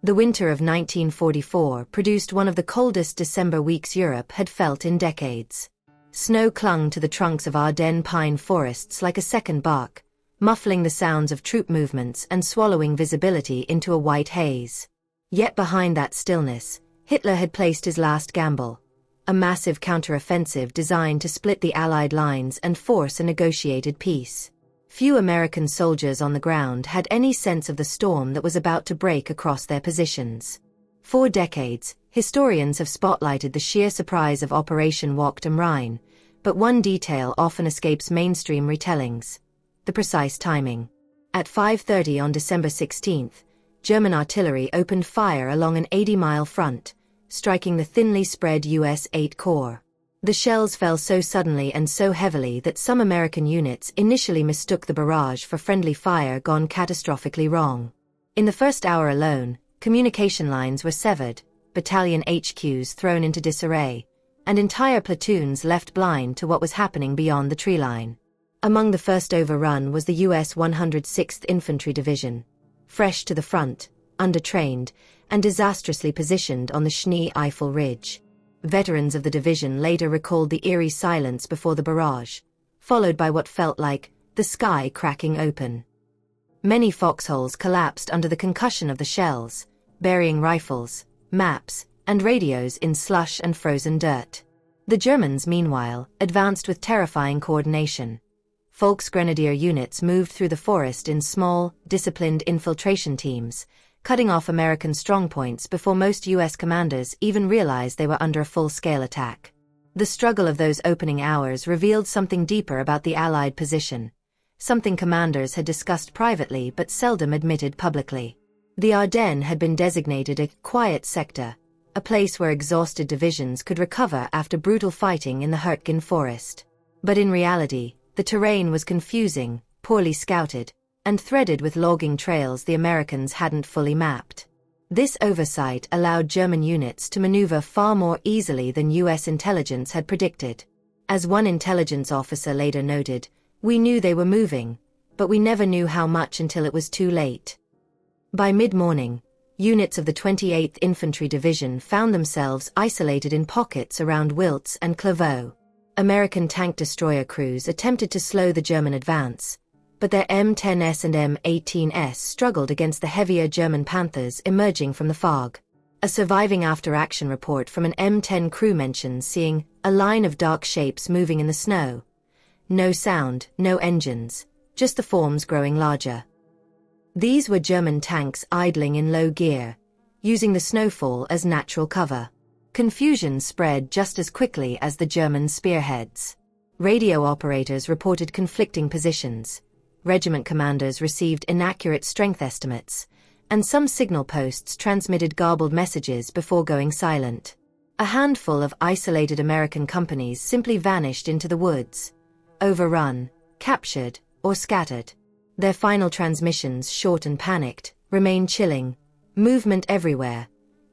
The winter of 1944 produced one of the coldest December weeks Europe had felt in decades. Snow clung to the trunks of Ardennes pine forests like a second bark, muffling the sounds of troop movements and swallowing visibility into a white haze. Yet behind that stillness, Hitler had placed his last gamble, a massive counteroffensive designed to split the Allied lines and force a negotiated peace. Few American soldiers on the ground had any sense of the storm that was about to break across their positions. For decades, historians have spotlighted the sheer surprise of Operation Wacht am Rhein, but one detail often escapes mainstream retellings: the precise timing. At 5:30 on December 16, German artillery opened fire along an 80-mile front, striking the thinly spread US 8 Corps. The shells fell so suddenly and so heavily that some American units initially mistook the barrage for friendly fire gone catastrophically wrong. In the first hour alone, communication lines were severed, battalion HQs thrown into disarray, and entire platoons left blind to what was happening beyond the tree line. Among the first overrun was the US 106th Infantry Division, fresh to the front, undertrained, and disastrously positioned on the Schnee-Eifel Ridge. Veterans of the division later recalled the eerie silence before the barrage, followed by what felt like the sky cracking open. Many foxholes collapsed under the concussion of the shells, burying rifles, maps, and radios in slush and frozen dirt. The Germans, meanwhile, advanced with terrifying coordination. Volksgrenadier units moved through the forest in small, disciplined infiltration teams, cutting off American strongpoints before most U.S. commanders even realized they were under a full-scale attack. The struggle of those opening hours revealed something deeper about the Allied position, something commanders had discussed privately but seldom admitted publicly. The Ardennes had been designated a quiet sector, a place where exhausted divisions could recover after brutal fighting in the Hurtgen forest. But in reality, the terrain was confusing, poorly scouted, and threaded with logging trails the Americans hadn't fully mapped. This oversight allowed German units to maneuver far more easily than U.S. intelligence had predicted. As one intelligence officer later noted, "We knew they were moving, but we never knew how much until it was too late." By mid-morning, units of the 28th Infantry Division found themselves isolated in pockets around Wiltz and Clairvaux. American tank destroyer crews attempted to slow the German advance, but their M10S and M18S struggled against the heavier German Panthers emerging from the fog. A surviving after-action report from an M10 crew mentions seeing a line of dark shapes moving in the snow. No sound, no engines, just the forms growing larger. These were German tanks idling in low gear, using the snowfall as natural cover. Confusion spread just as quickly as the German spearheads. Radio operators reported conflicting positions. Regiment commanders received inaccurate strength estimates, and some signal posts transmitted garbled messages before going silent. A handful of isolated American companies simply vanished into the woods, overrun, captured, or scattered. Their final transmissions, short and panicked, remained chilling. "Movement everywhere.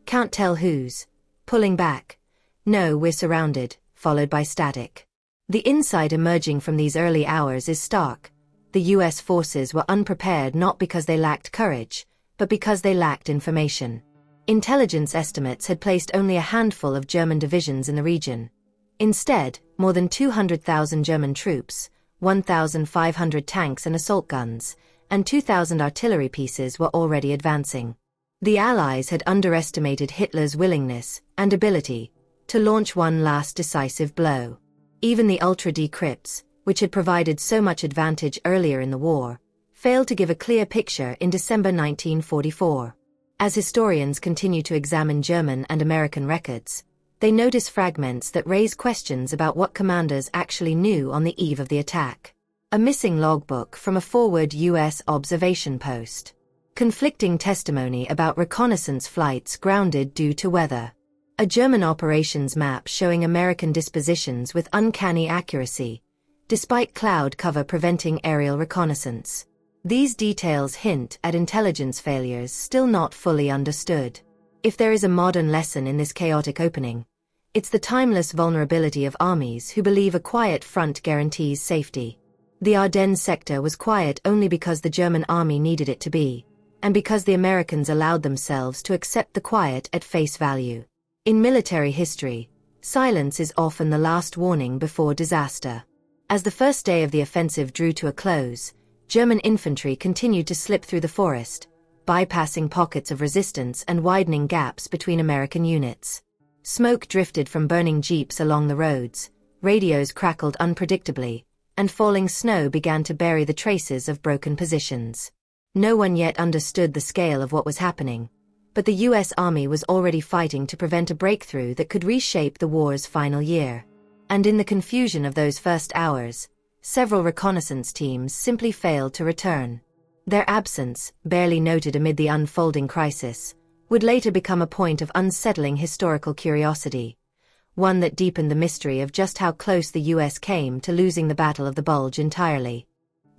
Can't tell who's. Pulling back. No, we're surrounded," followed by static. The insight emerging from these early hours is stark. The U.S. forces were unprepared not because they lacked courage, but because they lacked information. Intelligence estimates had placed only a handful of German divisions in the region. Instead, more than 200,000 German troops, 1,500 tanks and assault guns, and 2,000 artillery pieces were already advancing. The Allies had underestimated Hitler's willingness and ability to launch one last decisive blow. Even the ultra-decrypts, which had provided so much advantage earlier in the war, failed to give a clear picture in December 1944. As historians continue to examine German and American records, they notice fragments that raise questions about what commanders actually knew on the eve of the attack. A missing logbook from a forward U.S. observation post. Conflicting testimony about reconnaissance flights grounded due to weather. A German operations map showing American dispositions with uncanny accuracy, despite cloud cover preventing aerial reconnaissance. These details hint at intelligence failures still not fully understood. If there is a modern lesson in this chaotic opening, it's the timeless vulnerability of armies who believe a quiet front guarantees safety. The Ardennes sector was quiet only because the German army needed it to be, and because the Americans allowed themselves to accept the quiet at face value. In military history, silence is often the last warning before disaster. As the first day of the offensive drew to a close, German infantry continued to slip through the forest, bypassing pockets of resistance and widening gaps between American units. Smoke drifted from burning jeeps along the roads, radios crackled unpredictably, and falling snow began to bury the traces of broken positions. No one yet understood the scale of what was happening, but the U.S. Army was already fighting to prevent a breakthrough that could reshape the war's final year. And in the confusion of those first hours, several reconnaissance teams simply failed to return. Their absence, barely noted amid the unfolding crisis, would later become a point of unsettling historical curiosity, one that deepened the mystery of just how close the U.S. came to losing the Battle of the Bulge entirely.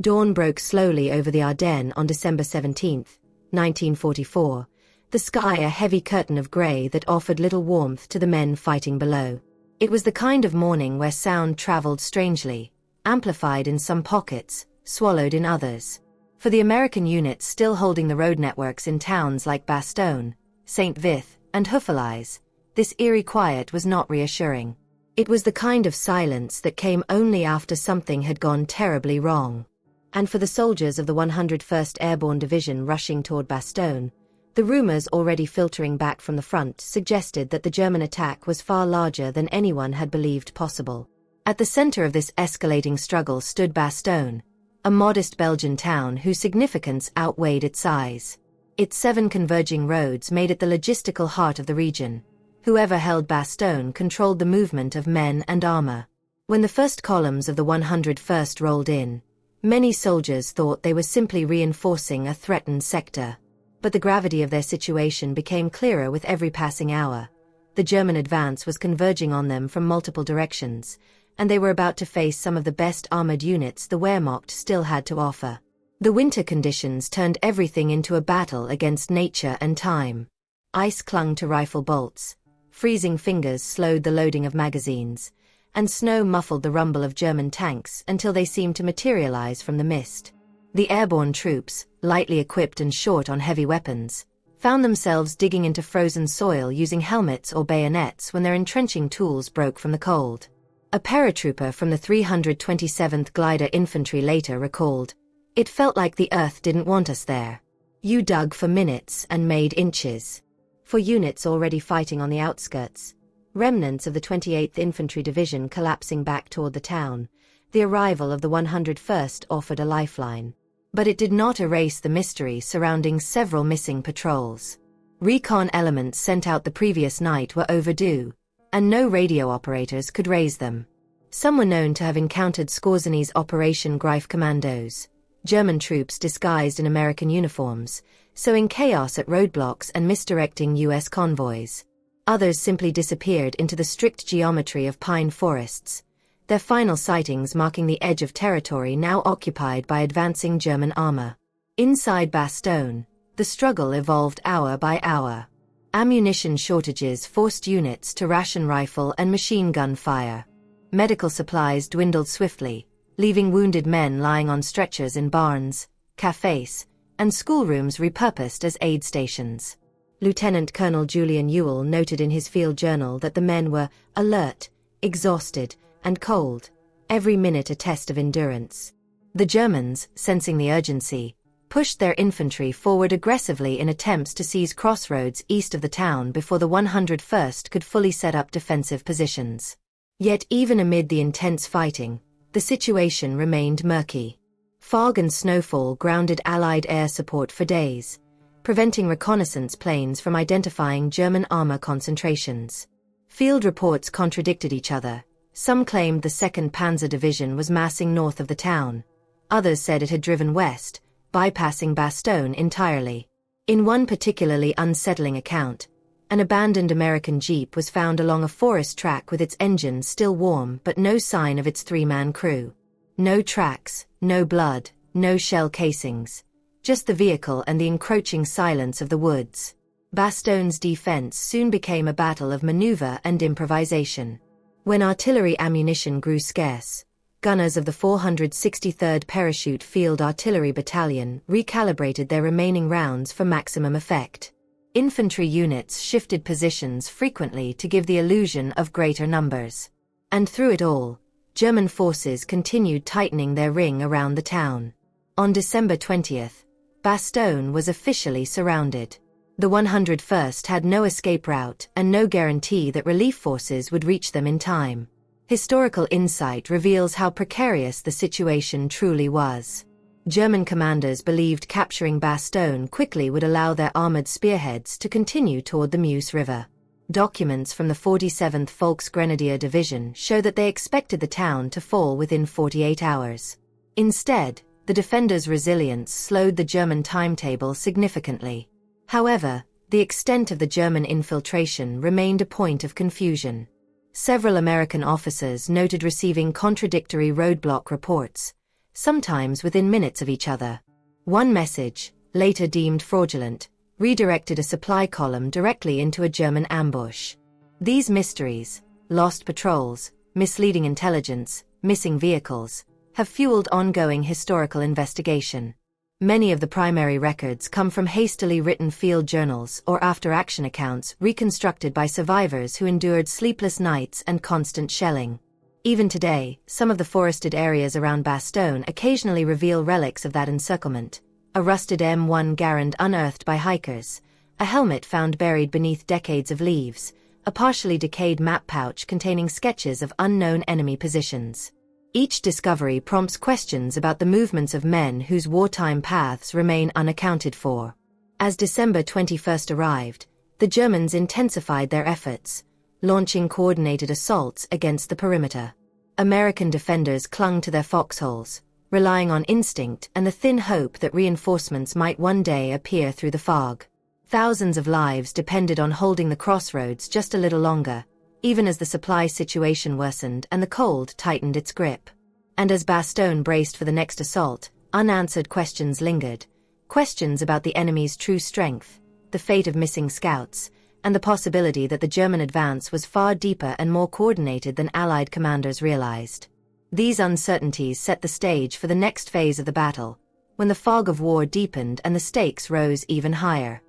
Dawn broke slowly over the Ardennes on December 17, 1944, the sky a heavy curtain of grey that offered little warmth to the men fighting below. It was the kind of morning where sound traveled strangely, amplified in some pockets, swallowed in others. For the American units still holding the road networks in towns like Bastogne, St. Vith, and Houffalize, this eerie quiet was not reassuring. It was the kind of silence that came only after something had gone terribly wrong. And for the soldiers of the 101st Airborne Division rushing toward Bastogne, the rumors already filtering back from the front suggested that the German attack was far larger than anyone had believed possible. At the center of this escalating struggle stood Bastogne, a modest Belgian town whose significance outweighed its size. Its 7 converging roads made it the logistical heart of the region. Whoever held Bastogne controlled the movement of men and armor. When the first columns of the 101st rolled in, many soldiers thought they were simply reinforcing a threatened sector. But the gravity of their situation became clearer with every passing hour. The German advance was converging on them from multiple directions, and they were about to face some of the best armored units the Wehrmacht still had to offer. The winter conditions turned everything into a battle against nature and time. Ice clung to rifle bolts, freezing fingers slowed the loading of magazines, and snow muffled the rumble of German tanks until they seemed to materialize from the mist. The airborne troops, lightly equipped and short on heavy weapons, found themselves digging into frozen soil using helmets or bayonets when their entrenching tools broke from the cold. A paratrooper from the 327th Glider Infantry later recalled, "It felt like the earth didn't want us there. You dug for minutes and made inches." For units already fighting on the outskirts, remnants of the 28th Infantry Division collapsing back toward the town, the arrival of the 101st offered a lifeline. But it did not erase the mystery surrounding several missing patrols. Recon elements sent out the previous night were overdue, and no radio operators could raise them. Some were known to have encountered Skorzony's Operation Greif commandos, German troops disguised in American uniforms, sowing chaos at roadblocks and misdirecting U.S. convoys. Others simply disappeared into the strict geometry of pine forests, their final sightings marking the edge of territory now occupied by advancing German armor. Inside Bastogne, the struggle evolved hour by hour. Ammunition shortages forced units to ration rifle and machine gun fire. Medical supplies dwindled swiftly, leaving wounded men lying on stretchers in barns, cafes, and schoolrooms repurposed as aid stations. Lieutenant Colonel Julian Ewell noted in his field journal that the men were alert, exhausted, and cold, every minute a test of endurance. The Germans, sensing the urgency, pushed their infantry forward aggressively in attempts to seize crossroads east of the town before the 101st could fully set up defensive positions. Yet even amid the intense fighting, the situation remained murky. Fog and snowfall grounded Allied air support for days, preventing reconnaissance planes from identifying German armor concentrations. Field reports contradicted each other. Some claimed the 2nd Panzer Division was massing north of the town. Others said it had driven west, bypassing Bastogne entirely. In one particularly unsettling account, an abandoned American Jeep was found along a forest track with its engine still warm but no sign of its 3-man crew. No tracks, no blood, no shell casings. Just the vehicle and the encroaching silence of the woods. Bastogne's defense soon became a battle of maneuver and improvisation. When artillery ammunition grew scarce, gunners of the 463rd Parachute Field Artillery Battalion recalibrated their remaining rounds for maximum effect. Infantry units shifted positions frequently to give the illusion of greater numbers. And through it all, German forces continued tightening their ring around the town. On December 20th, Bastogne was officially surrounded. The 101st had no escape route and no guarantee that relief forces would reach them in time. Historical insight reveals how precarious the situation truly was. German commanders believed capturing Bastogne quickly would allow their armored spearheads to continue toward the Meuse River. Documents from the 47th Volksgrenadier Division show that they expected the town to fall within 48 hours. Instead, the defenders' resilience slowed the German timetable significantly. However, the extent of the German infiltration remained a point of confusion. Several American officers noted receiving contradictory roadblock reports, sometimes within minutes of each other. One message, later deemed fraudulent, redirected a supply column directly into a German ambush. These mysteries, lost patrols, misleading intelligence, missing vehicles, have fueled ongoing historical investigation. Many of the primary records come from hastily written field journals or after-action accounts reconstructed by survivors who endured sleepless nights and constant shelling. Even today, some of the forested areas around Bastogne occasionally reveal relics of that encirclement: a rusted M1 Garand unearthed by hikers, a helmet found buried beneath decades of leaves, a partially decayed map pouch containing sketches of unknown enemy positions. Each discovery prompts questions about the movements of men whose wartime paths remain unaccounted for. As December 21st arrived, the Germans intensified their efforts, launching coordinated assaults against the perimeter. American defenders clung to their foxholes, relying on instinct and the thin hope that reinforcements might one day appear through the fog. Thousands of lives depended on holding the crossroads just a little longer, even as the supply situation worsened and the cold tightened its grip. And as Bastogne braced for the next assault, unanswered questions lingered. Questions about the enemy's true strength, the fate of missing scouts, and the possibility that the German advance was far deeper and more coordinated than Allied commanders realized. These uncertainties set the stage for the next phase of the battle, when the fog of war deepened and the stakes rose even higher.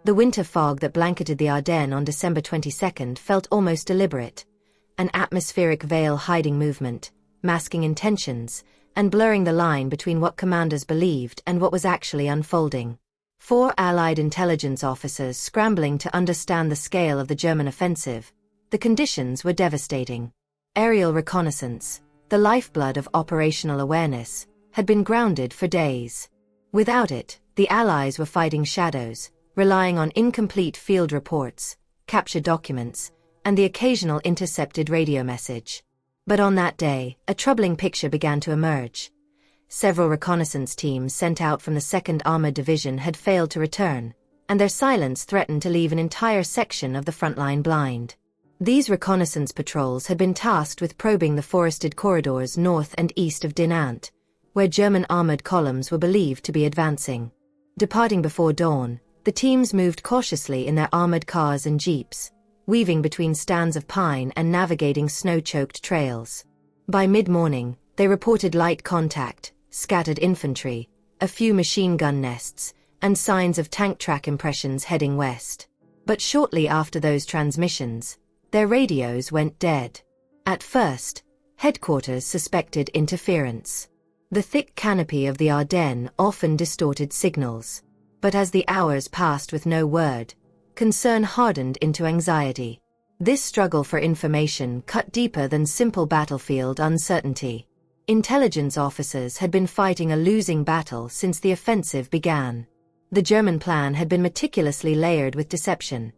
The winter fog that blanketed the Ardennes on December 22nd felt almost deliberate, an atmospheric veil hiding movement, masking intentions, and blurring the line between what commanders believed and what was actually unfolding. 4 Allied intelligence officers scrambling to understand the scale of the German offensive. The conditions were devastating. Aerial reconnaissance, the lifeblood of operational awareness, had been grounded for days. Without it, the Allies were fighting shadows, relying on incomplete field reports, captured documents, and the occasional intercepted radio message. But on that day, a troubling picture began to emerge. Several reconnaissance teams sent out from the 2nd Armored Division had failed to return, and their silence threatened to leave an entire section of the front line blind. These reconnaissance patrols had been tasked with probing the forested corridors north and east of Dinant, where German armored columns were believed to be advancing. Departing before dawn, the teams moved cautiously in their armored cars and jeeps, weaving between stands of pine and navigating snow-choked trails. By mid-morning, they reported light contact, scattered infantry, a few machine gun nests, and signs of tank track impressions heading west. But shortly after those transmissions, their radios went dead. At first, headquarters suspected interference. The thick canopy of the Ardennes often distorted signals. But as the hours passed with no word, concern hardened into anxiety. This struggle for information cut deeper than simple battlefield uncertainty. Intelligence officers had been fighting a losing battle since the offensive began. The German plan had been meticulously layered with deception.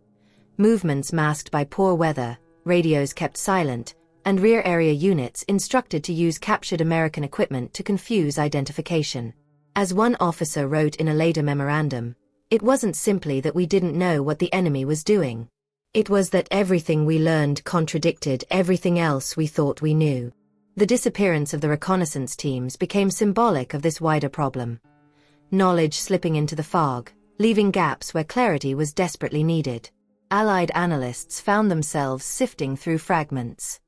Movements masked by poor weather, radios kept silent, and rear area units instructed to use captured American equipment to confuse identification. As one officer wrote in a later memorandum, it wasn't simply that we didn't know what the enemy was doing. It was that everything we learned contradicted everything else we thought we knew. The disappearance of the reconnaissance teams became symbolic of this wider problem. Knowledge slipping into the fog, leaving gaps where clarity was desperately needed. Allied analysts found themselves sifting through fragments.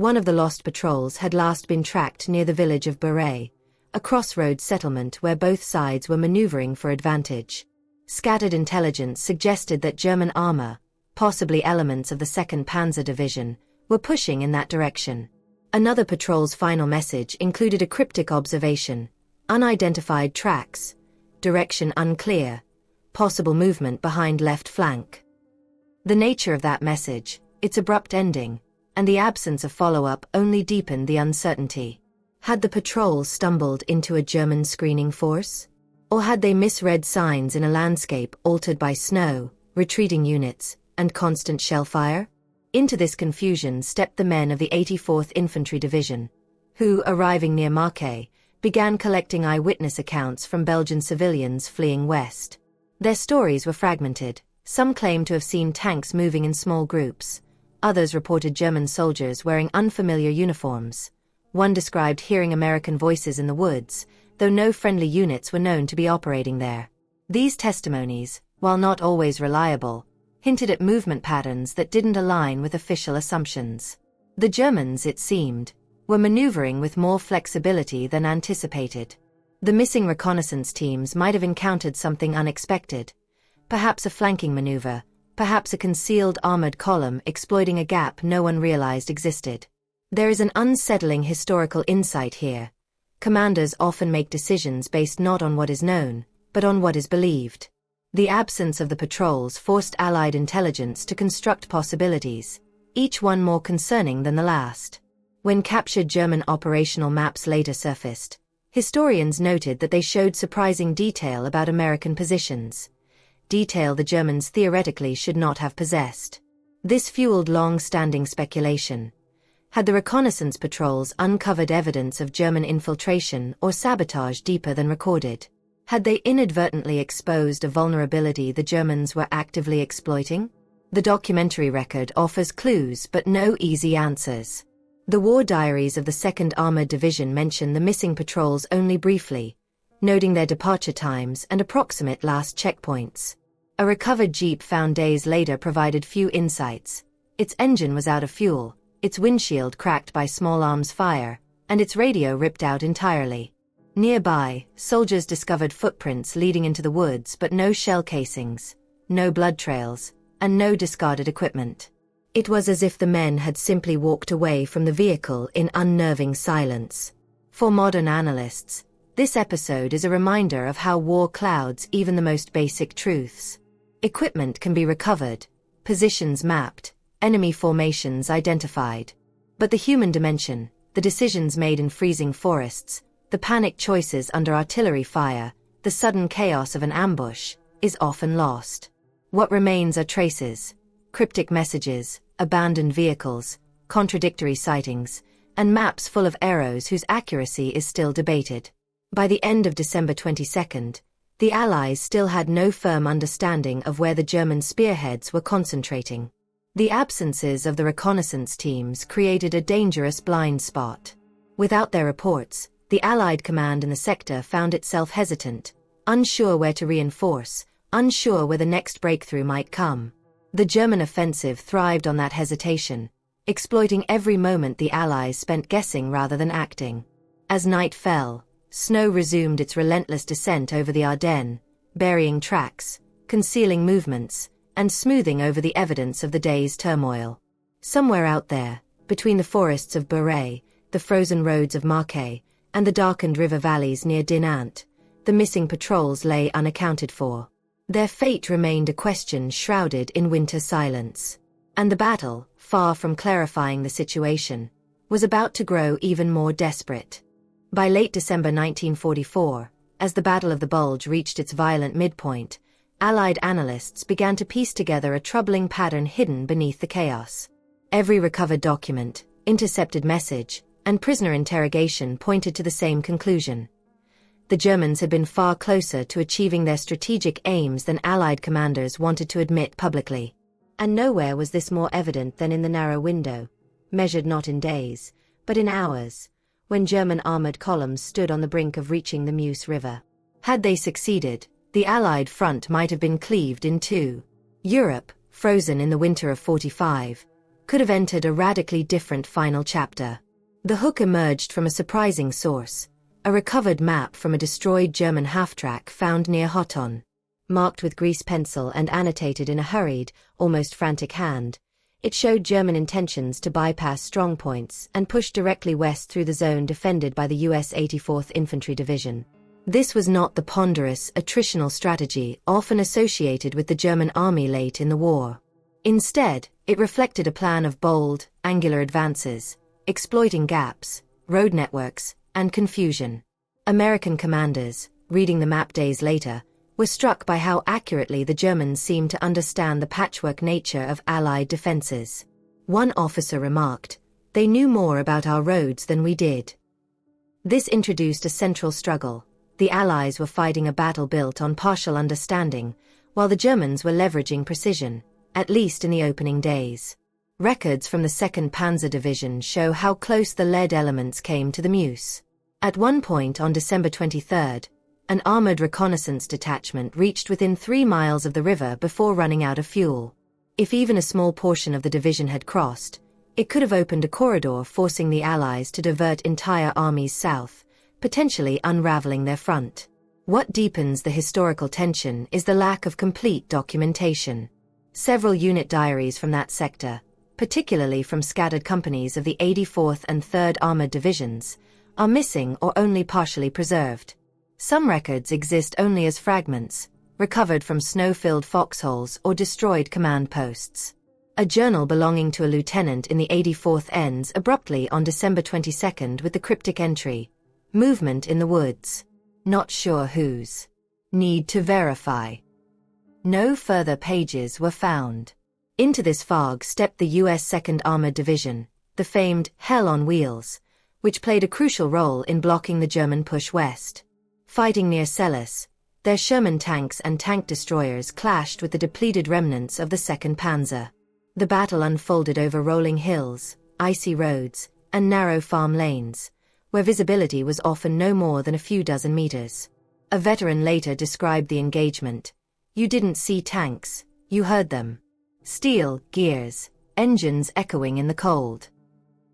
One of the lost patrols had last been tracked near the village of WWII, a crossroads settlement where both sides were maneuvering for advantage. Scattered intelligence suggested that German armor, possibly elements of the 2nd Panzer Division, were pushing in that direction. Another patrol's final message included a cryptic observation: unidentified tracks, direction unclear, possible movement behind left flank. The nature of that message, its abrupt ending, and the absence of follow-up only deepened the uncertainty. Had the patrol stumbled into a German screening force? Or had they misread signs in a landscape altered by snow, retreating units, and constant shell fire? Into this confusion stepped the men of the 84th Infantry Division, who, arriving near Marche, began collecting eyewitness accounts from Belgian civilians fleeing west. Their stories were fragmented. Some claimed to have seen tanks moving in small groups. Others reported German soldiers wearing unfamiliar uniforms. One described hearing American voices in the woods, though no friendly units were known to be operating there. These testimonies, while not always reliable, hinted at movement patterns that didn't align with official assumptions. The Germans, it seemed, were maneuvering with more flexibility than anticipated. The missing reconnaissance teams might have encountered something unexpected. Perhaps a flanking maneuver, perhaps a concealed armored column exploiting a gap no one realized existed. There is an unsettling historical insight here. Commanders often make decisions based not on what is known, but on what is believed. The absence of the patrols forced Allied intelligence to construct possibilities, each one more concerning than the last. When captured German operational maps later surfaced, historians noted that they showed surprising detail about American positions. Detail the Germans theoretically should not have possessed. This fueled long-standing speculation. Had the reconnaissance patrols uncovered evidence of German infiltration or sabotage deeper than recorded? Had they inadvertently exposed a vulnerability the Germans were actively exploiting? The documentary record offers clues but no easy answers. The war diaries of the 2nd Armored Division mention the missing patrols only briefly, noting their departure times and approximate last checkpoints. A recovered Jeep found days later provided few insights. Its engine was out of fuel, its windshield cracked by small arms fire, and its radio ripped out entirely. Nearby, soldiers discovered footprints leading into the woods but no shell casings, no blood trails, and no discarded equipment. It was as if the men had simply walked away from the vehicle in unnerving silence. For modern analysts, this episode is a reminder of how war clouds even the most basic truths. Equipment can be recovered, positions mapped, enemy formations identified. But the human dimension, the decisions made in freezing forests, the panicked choices under artillery fire, the sudden chaos of an ambush, is often lost. What remains are traces, cryptic messages, abandoned vehicles, contradictory sightings, and maps full of arrows whose accuracy is still debated. By the end of December 22, the Allies still had no firm understanding of where the German spearheads were concentrating. The absences of the reconnaissance teams created a dangerous blind spot. Without their reports, the Allied command in the sector found itself hesitant, unsure where to reinforce, unsure where the next breakthrough might come. The German offensive thrived on that hesitation, exploiting every moment the Allies spent guessing rather than acting. As night fell, snow resumed its relentless descent over the Ardennes, burying tracks, concealing movements, and smoothing over the evidence of the day's turmoil. Somewhere out there, between the forests of WWII, the frozen roads of Marche, and the darkened river valleys near Dinant, the missing patrols lay unaccounted for. Their fate remained a question shrouded in winter silence. And the battle, far from clarifying the situation, was about to grow even more desperate. By late December 1944, as the Battle of the Bulge reached its violent midpoint, Allied analysts began to piece together a troubling pattern hidden beneath the chaos. Every recovered document, intercepted message, and prisoner interrogation pointed to the same conclusion. The Germans had been far closer to achieving their strategic aims than Allied commanders wanted to admit publicly. And nowhere was this more evident than in the narrow window, measured not in days, but in hours, when German armored columns stood on the brink of reaching the Meuse River. Had they succeeded, the Allied front might have been cleaved in two. Europe, frozen in the winter of 45, could have entered a radically different final chapter. The hook emerged from a surprising source, a recovered map from a destroyed German half-track found near Hotton. Marked with grease pencil and annotated in a hurried, almost frantic hand, it showed German intentions to bypass strongpoints and push directly west through the zone defended by the U.S. 84th Infantry Division. This was not the ponderous, attritional strategy often associated with the German army late in the war. Instead, it reflected a plan of bold, angular advances, exploiting gaps, road networks, and confusion. American commanders, reading the map days later, were struck by how accurately the Germans seemed to understand the patchwork nature of Allied defenses. One officer remarked, "They knew more about our roads than we did." This introduced a central struggle. The Allies were fighting a battle built on partial understanding, while the Germans were leveraging precision, at least in the opening days. Records from the 2nd Panzer Division show how close the lead elements came to the Meuse. At one point on December 23, an armored reconnaissance detachment reached within 3 miles of the river before running out of fuel. If even a small portion of the division had crossed, it could have opened a corridor forcing the Allies to divert entire armies south, potentially unraveling their front. What deepens the historical tension is the lack of complete documentation. Several unit diaries from that sector, particularly from scattered companies of the 84th and 3rd Armored Divisions, are missing or only partially preserved. Some records exist only as fragments, recovered from snow-filled foxholes or destroyed command posts. A journal belonging to a lieutenant in the 84th ends abruptly on December 22 with the cryptic entry, "Movement in the woods. Not sure whose. Need to verify." No further pages were found. Into this fog stepped the U.S. 2nd Armored Division, the famed Hell on Wheels, which played a crucial role in blocking the German push west. Fighting near Celles, their Sherman tanks and tank destroyers clashed with the depleted remnants of the 2nd Panzer. The battle unfolded over rolling hills, icy roads, and narrow farm lanes, where visibility was often no more than a few dozen meters. A veteran later described the engagement. "You didn't see tanks, you heard them. Steel, gears, engines echoing in the cold."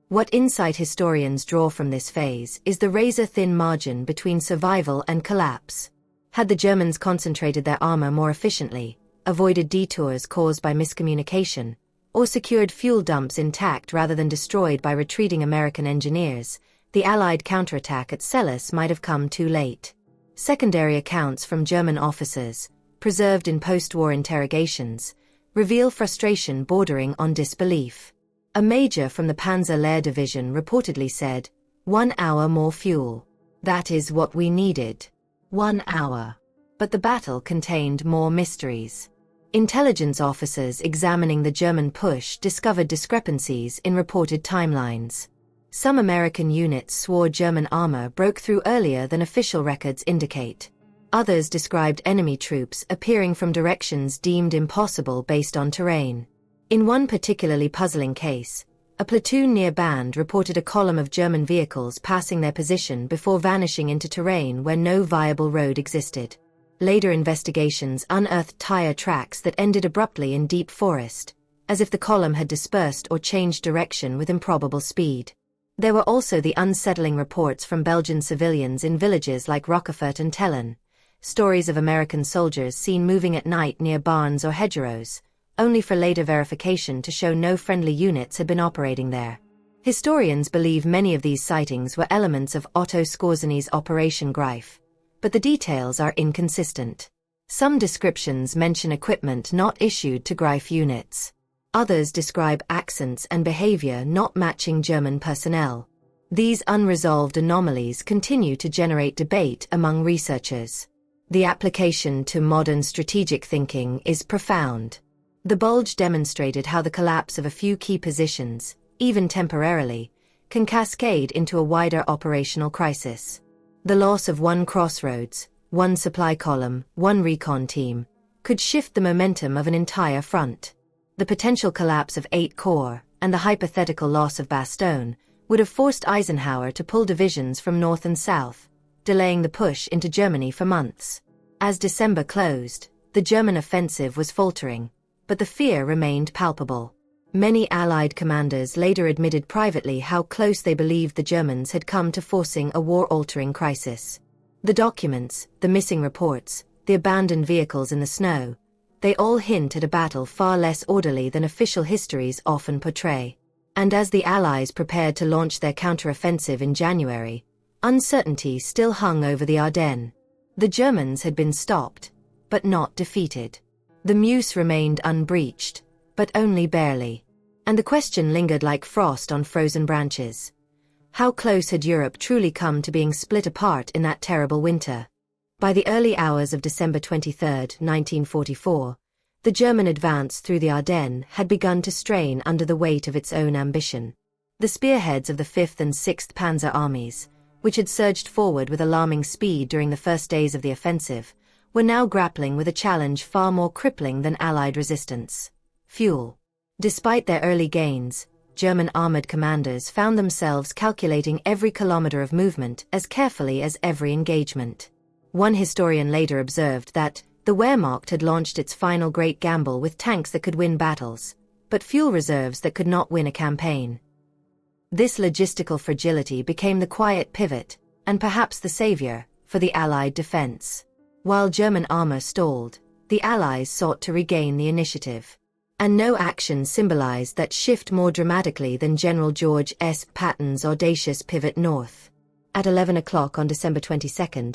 What insight historians draw from this phase is the razor-thin margin between survival and collapse. Had the Germans concentrated their armor more efficiently, avoided detours caused by miscommunication, or secured fuel dumps intact rather than destroyed by retreating American engineers, the Allied counterattack at Celles might have come too late. Secondary accounts from German officers, preserved in post-war interrogations, reveal frustration bordering on disbelief. A major from the Panzer Lehr Division reportedly said, "1 hour more fuel. That is what we needed. 1 hour." But the battle contained more mysteries. Intelligence officers examining the German push discovered discrepancies in reported timelines. Some American units swore German armor broke through earlier than official records indicate. Others described enemy troops appearing from directions deemed impossible based on terrain. In one particularly puzzling case, a platoon near Band reported a column of German vehicles passing their position before vanishing into terrain where no viable road existed. Later investigations unearthed tire tracks that ended abruptly in deep forest, as if the column had dispersed or changed direction with improbable speed. There were also the unsettling reports from Belgian civilians in villages like Rochefort and Tellen, stories of American soldiers seen moving at night near barns or hedgerows, only for later verification to show no friendly units had been operating there. Historians believe many of these sightings were elements of Otto Skorzeny's Operation Greif, but the details are inconsistent. Some descriptions mention equipment not issued to Greif units. Others describe accents and behavior not matching German personnel. These unresolved anomalies continue to generate debate among researchers. The application to modern strategic thinking is profound. The Bulge demonstrated how the collapse of a few key positions, even temporarily, can cascade into a wider operational crisis. The loss of one crossroads, one supply column, one recon team, could shift the momentum of an entire front. The potential collapse of 8 Corps, and the hypothetical loss of Bastogne, would have forced Eisenhower to pull divisions from north and south, delaying the push into Germany for months. As December closed, the German offensive was faltering, but the fear remained palpable. Many Allied commanders later admitted privately how close they believed the Germans had come to forcing a war-altering crisis. The documents, the missing reports, the abandoned vehicles in the snow, they all hint at a battle far less orderly than official histories often portray. And as the Allies prepared to launch their counter-offensive in January, uncertainty still hung over the Ardennes. The Germans had been stopped, but not defeated. The Meuse remained unbreached, but only barely. And the question lingered like frost on frozen branches. How close had Europe truly come to being split apart in that terrible winter? By the early hours of December 23, 1944, the German advance through the Ardennes had begun to strain under the weight of its own ambition. The spearheads of the 5th and 6th Panzer armies, which had surged forward with alarming speed during the first days of the offensive, were now grappling with a challenge far more crippling than Allied resistance: fuel. Despite their early gains, German armored commanders found themselves calculating every kilometer of movement as carefully as every engagement. One historian later observed that the Wehrmacht had launched its final great gamble with tanks that could win battles, but fuel reserves that could not win a campaign. This logistical fragility became the quiet pivot, and perhaps the savior, for the Allied defense. While German armor stalled, the Allies sought to regain the initiative. And no action symbolized that shift more dramatically than General George S. Patton's audacious pivot north. At 11 o'clock on December 22,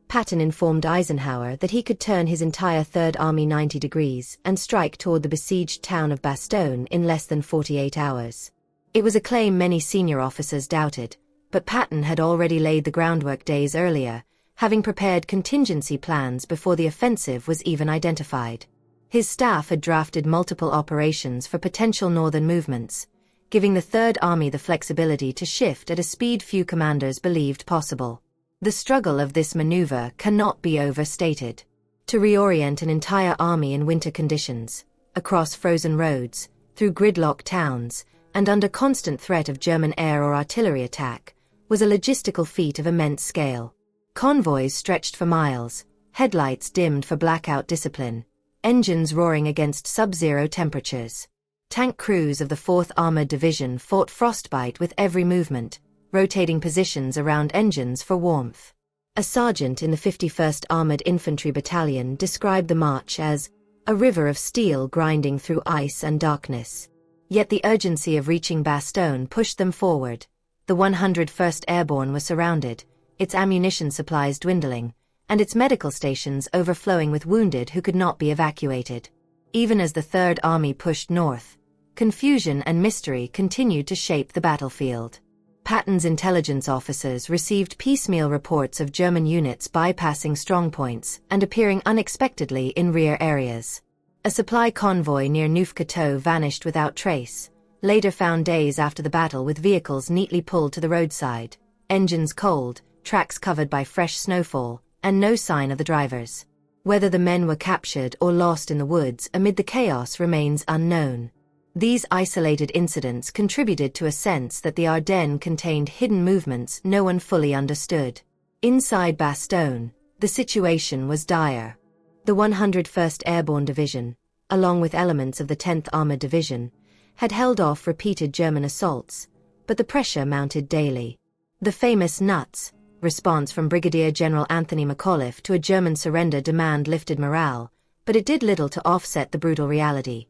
Patton informed Eisenhower that he could turn his entire Third Army 90 degrees and strike toward the besieged town of Bastogne in less than 48 hours. It was a claim many senior officers doubted, but Patton had already laid the groundwork days earlier, having prepared contingency plans before the offensive was even identified. His staff had drafted multiple operations for potential northern movements, giving the Third Army the flexibility to shift at a speed few commanders believed possible. The struggle of this maneuver cannot be overstated. To reorient an entire army in winter conditions, across frozen roads, through gridlocked towns, and under constant threat of German air or artillery attack, was a logistical feat of immense scale. Convoys stretched for miles, headlights dimmed for blackout discipline, engines roaring against sub-zero temperatures. Tank crews of the 4th Armored Division fought frostbite with every movement, rotating positions around engines for warmth. A sergeant in the 51st Armored Infantry Battalion described the march as a river of steel grinding through ice and darkness. Yet the urgency of reaching Bastogne pushed them forward. The 101st Airborne was surrounded, its ammunition supplies dwindling, and its medical stations overflowing with wounded who could not be evacuated. Even as the Third Army pushed north, confusion and mystery continued to shape the battlefield. Patton's intelligence officers received piecemeal reports of German units bypassing strongpoints and appearing unexpectedly in rear areas. A supply convoy near Neufchâteau vanished without trace, later found days after the battle with vehicles neatly pulled to the roadside, engines cold, tracks covered by fresh snowfall, and no sign of the drivers. Whether the men were captured or lost in the woods amid the chaos remains unknown. These isolated incidents contributed to a sense that the Ardennes contained hidden movements no one fully understood. Inside Bastogne, the situation was dire. The 101st Airborne Division, along with elements of the 10th Armored Division, had held off repeated German assaults, but the pressure mounted daily. The famous Nuts response from Brigadier General Anthony McAuliffe to a German surrender demand lifted morale, but it did little to offset the brutal reality.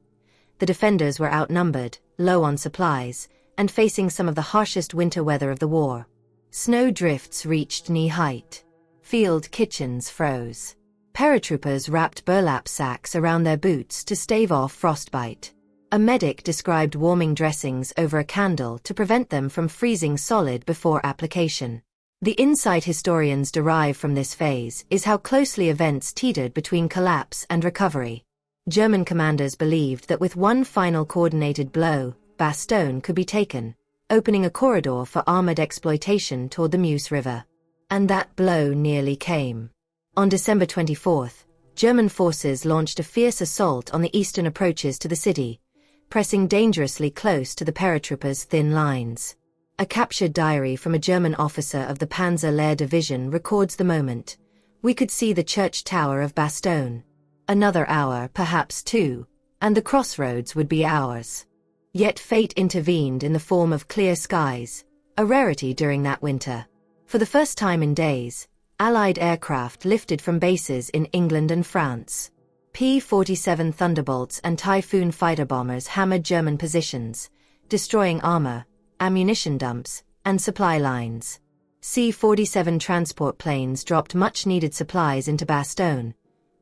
The defenders were outnumbered, low on supplies, and facing some of the harshest winter weather of the war. Snow drifts reached knee-height. Field kitchens froze. Paratroopers wrapped burlap sacks around their boots to stave off frostbite. A medic described warming dressings over a candle to prevent them from freezing solid before application. The insight historians derive from this phase is how closely events teetered between collapse and recovery. German commanders believed that with one final coordinated blow, Bastogne could be taken, opening a corridor for armored exploitation toward the Meuse River. And that blow nearly came. On December 24, German forces launched a fierce assault on the eastern approaches to the city, pressing dangerously close to the paratroopers' thin lines. A captured diary from a German officer of the Panzer Lehr Division records the moment. We could see the church tower of Bastogne. Another hour, perhaps two, and the crossroads would be ours. Yet fate intervened in the form of clear skies, a rarity during that winter. For the first time in days, Allied aircraft lifted from bases in England and France. P-47 Thunderbolts and Typhoon fighter bombers hammered German positions, destroying armor, ammunition dumps, and supply lines. C-47 transport planes dropped much-needed supplies into Bastogne,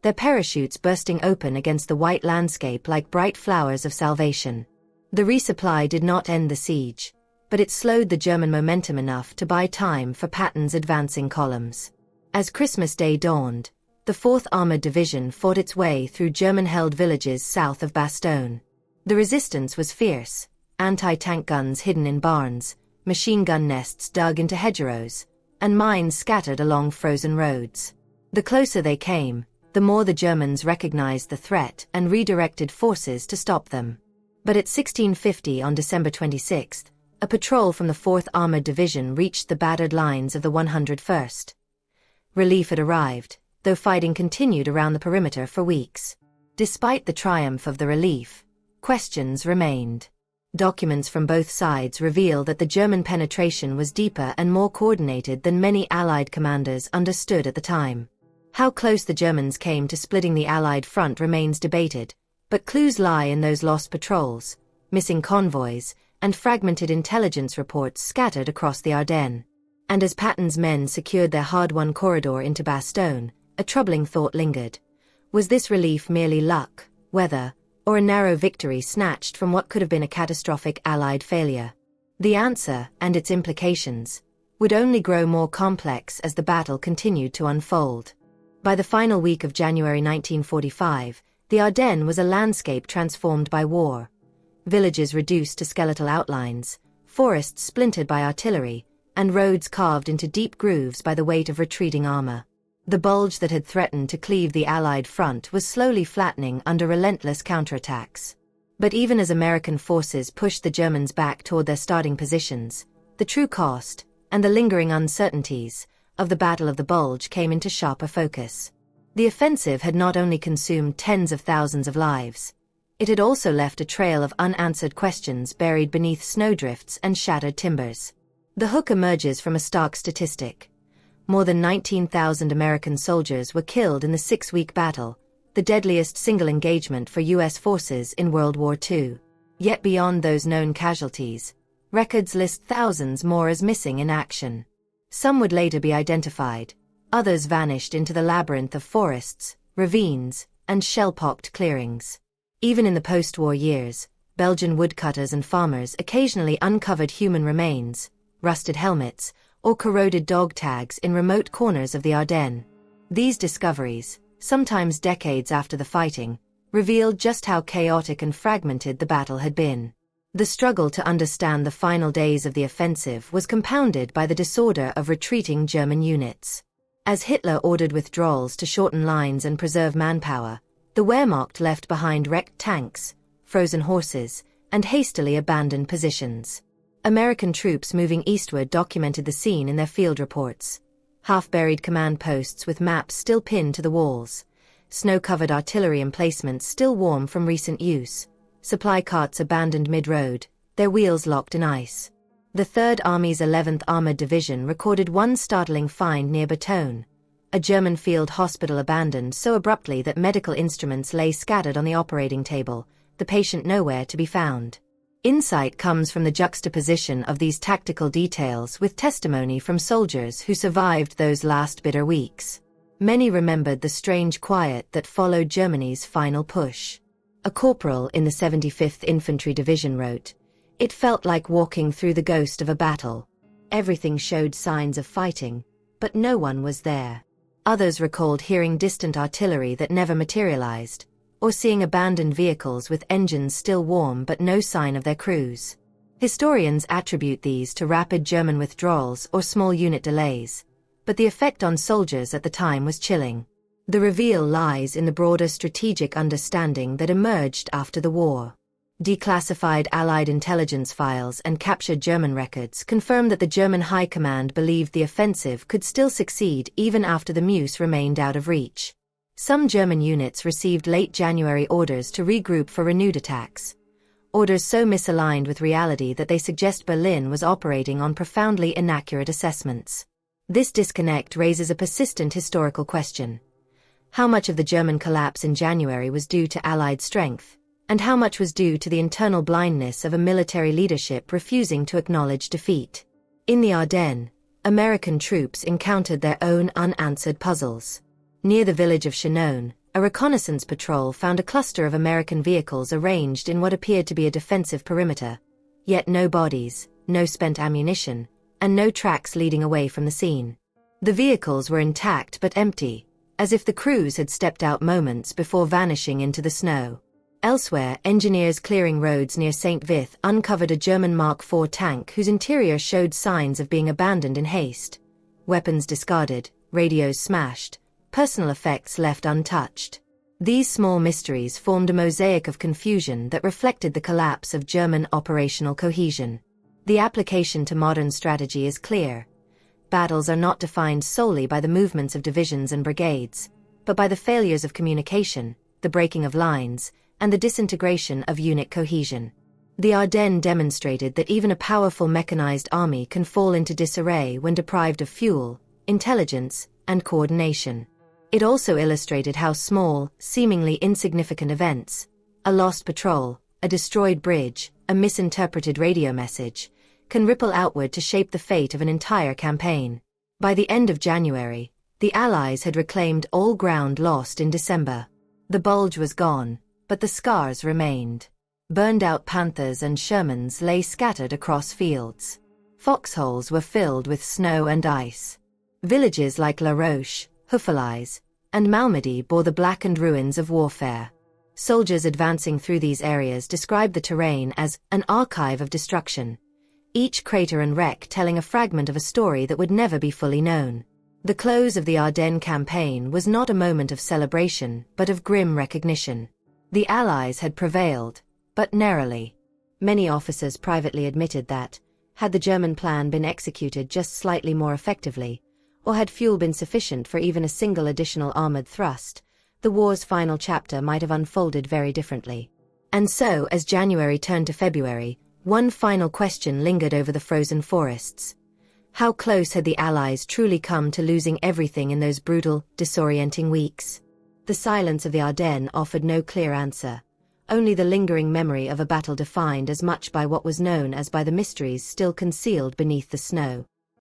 their parachutes bursting open against the white landscape like bright flowers of salvation. The resupply did not end the siege, but it slowed the German momentum enough to buy time for Patton's advancing columns. As Christmas Day dawned, the 4th Armored Division fought its way through German-held villages south of Bastogne. The resistance was fierce, anti-tank guns hidden in barns, machine gun nests dug into hedgerows, and mines scattered along frozen roads. The closer they came, the more the Germans recognized the threat and redirected forces to stop them. But at 1650 on December 26, a patrol from the 4th Armored Division reached the battered lines of the 101st. Relief had arrived, though fighting continued around the perimeter for weeks. Despite the triumph of the relief, questions remained. Documents from both sides reveal that the German penetration was deeper and more coordinated than many Allied commanders understood at the time. How close the Germans came to splitting the Allied front remains debated, but clues lie in those lost patrols, missing convoys, and fragmented intelligence reports scattered across the Ardennes. And as Patton's men secured their hard-won corridor into Bastogne, a troubling thought lingered. Was this relief merely luck, weather, or a narrow victory snatched from what could have been a catastrophic Allied failure? The answer, and its implications, would only grow more complex as the battle continued to unfold. By the final week of January 1945, the Ardennes was a landscape transformed by war. Villages reduced to skeletal outlines, forests splintered by artillery, and roads carved into deep grooves by the weight of retreating armor. The bulge that had threatened to cleave the Allied front was slowly flattening under relentless counterattacks. But even as American forces pushed the Germans back toward their starting positions, the true cost, and the lingering uncertainties, of the Battle of the Bulge came into sharper focus. The offensive had not only consumed tens of thousands of lives, it had also left a trail of unanswered questions buried beneath snowdrifts and shattered timbers. The hook emerges from a stark statistic. More than 19,000 American soldiers were killed in the 6-week battle, the deadliest single engagement for U.S. forces in World War II. Yet beyond those known casualties, records list thousands more as missing in action. Some would later be identified, others vanished into the labyrinth of forests, ravines, and shell-pocked clearings. Even in the post-war years, Belgian woodcutters and farmers occasionally uncovered human remains, rusted helmets, or corroded dog tags in remote corners of the Ardennes. These discoveries, sometimes decades after the fighting, revealed just how chaotic and fragmented the battle had been. The struggle to understand the final days of the offensive was compounded by the disorder of retreating German units. As Hitler ordered withdrawals to shorten lines and preserve manpower, the Wehrmacht left behind wrecked tanks, frozen horses, and hastily abandoned positions. American troops moving eastward documented the scene in their field reports. Half-buried command posts with maps still pinned to the walls, snow-covered artillery emplacements still warm from recent use, supply carts abandoned mid-road, their wheels locked in ice. The 3rd Army's 11th Armored Division recorded one startling find near Bastogne, a German field hospital abandoned so abruptly that medical instruments lay scattered on the operating table, the patient nowhere to be found. Insight comes from the juxtaposition of these tactical details with testimony from soldiers who survived those last bitter weeks. Many remembered the strange quiet that followed Germany's final push. A corporal in the 75th Infantry Division wrote, "It felt like walking through the ghost of a battle. Everything showed signs of fighting, but no one was there." Others recalled hearing distant artillery that never materialized, or seeing abandoned vehicles with engines still warm but no sign of their crews. Historians attribute these to rapid German withdrawals or small unit delays, but the effect on soldiers at the time was chilling. The reveal lies in the broader strategic understanding that emerged after the war. Declassified Allied intelligence files and captured German records confirmed that the German High Command believed the offensive could still succeed even after the Meuse remained out of reach. Some German units received late January orders to regroup for renewed attacks, orders so misaligned with reality that they suggest Berlin was operating on profoundly inaccurate assessments. This disconnect raises a persistent historical question. How much of the German collapse in January was due to Allied strength, and how much was due to the internal blindness of a military leadership refusing to acknowledge defeat? In the Ardennes, American troops encountered their own unanswered puzzles. Near the village of Chinon, a reconnaissance patrol found a cluster of American vehicles arranged in what appeared to be a defensive perimeter, yet no bodies, no spent ammunition, and no tracks leading away from the scene. The vehicles were intact but empty, as if the crews had stepped out moments before vanishing into the snow. Elsewhere, engineers clearing roads near St. Vith uncovered a German Mark IV tank whose interior showed signs of being abandoned in haste. Weapons discarded, radios smashed, personal effects left untouched. These small mysteries formed a mosaic of confusion that reflected the collapse of German operational cohesion. The application to modern strategy is clear. Battles are not defined solely by the movements of divisions and brigades, but by the failures of communication, the breaking of lines, and the disintegration of unit cohesion. The Ardennes demonstrated that even a powerful mechanized army can fall into disarray when deprived of fuel, intelligence, and coordination. It also illustrated how small, seemingly insignificant events, a lost patrol, a destroyed bridge, a misinterpreted radio message, can ripple outward to shape the fate of an entire campaign. By the end of January, the Allies had reclaimed all ground lost in December. The Bulge was gone, but the scars remained. Burned-out Panthers and Shermans lay scattered across fields. Foxholes were filled with snow and ice. Villages like La Roche, Houffalize, and Malmedy bore the blackened ruins of warfare. Soldiers advancing through these areas described the terrain as an archive of destruction, each crater and wreck telling a fragment of a story that would never be fully known. The close of the Ardennes campaign was not a moment of celebration, but of grim recognition. The Allies had prevailed, but narrowly. Many officers privately admitted that, had the German plan been executed just slightly more effectively, or had fuel been sufficient for even a single additional armored thrust, the war's final chapter might have unfolded very differently. And so, as January turned to February, one final question lingered over the frozen forests. How close had the Allies truly come to losing everything in those brutal, disorienting weeks? The silence of the Ardennes offered no clear answer, only the lingering memory of a battle defined as much by what was known as by the mysteries still concealed beneath the snow.